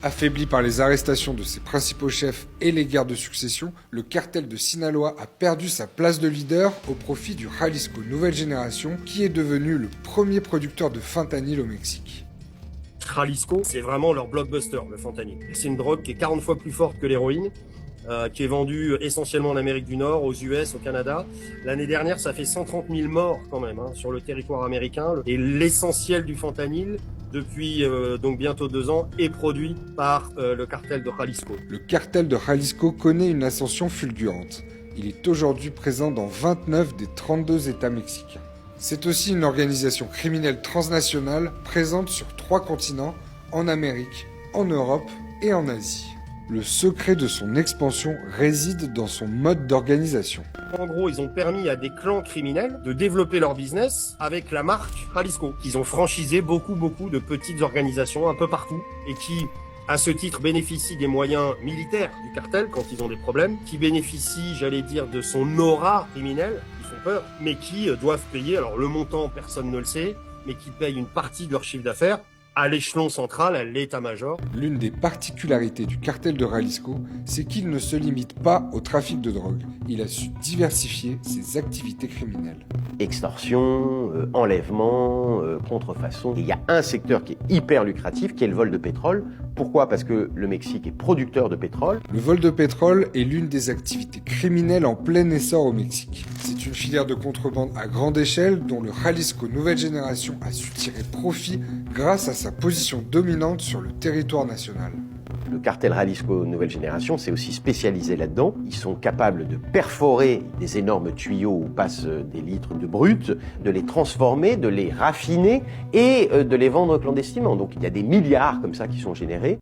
Affaibli par les arrestations de ses principaux chefs et les guerres de succession, le cartel de Sinaloa a perdu sa place de leader au profit du Jalisco Nouvelle Génération, qui est devenu le premier producteur de fentanyl au Mexique. Jalisco, c'est vraiment leur blockbuster, le fentanyl. C'est une drogue qui est 40 fois plus forte que l'héroïne, qui est vendue essentiellement en Amérique du Nord, aux US, au Canada. L'année dernière, ça fait 130 000 morts quand même sur le territoire américain. Et l'essentiel du fentanyl, depuis donc bientôt 2 ans, est produit par le cartel de Jalisco. Le cartel de Jalisco connaît une ascension fulgurante. Il est aujourd'hui présent dans 29 des 32 États mexicains. C'est aussi une organisation criminelle transnationale présente sur 3 continents, en Amérique, en Europe et en Asie. Le secret de son expansion réside dans son mode d'organisation. En gros, ils ont permis à des clans criminels de développer leur business avec la marque Jalisco. Ils ont franchisé beaucoup de petites organisations un peu partout et qui, à ce titre, bénéficient des moyens militaires du cartel quand ils ont des problèmes, qui bénéficient, j'allais dire, de son aura criminelle, ils font peur, mais qui doivent payer, alors le montant, personne ne le sait, mais qui payent une partie de leur chiffre d'affaires à l'échelon central, à l'état-major. L'une des particularités du cartel de Jalisco, c'est qu'il ne se limite pas au trafic de drogue. Il a su diversifier ses activités criminelles. Extorsion, enlèvement, contrefaçon. Et il y a un secteur qui est hyper lucratif, qui est le vol de pétrole. Pourquoi ? Parce que le Mexique est producteur de pétrole. Le vol de pétrole est l'une des activités criminelles en plein essor au Mexique. C'est une filière de contrebande à grande échelle dont le Jalisco Nouvelle Génération a su tirer profit grâce à sa position dominante sur le territoire national. Le cartel Jalisco Nouvelle Génération s'est aussi spécialisé là-dedans. Ils sont capables de perforer des énormes tuyaux où passent des litres de brut, de les transformer, de les raffiner et de les vendre clandestinement. Donc il y a des milliards comme ça qui sont générés.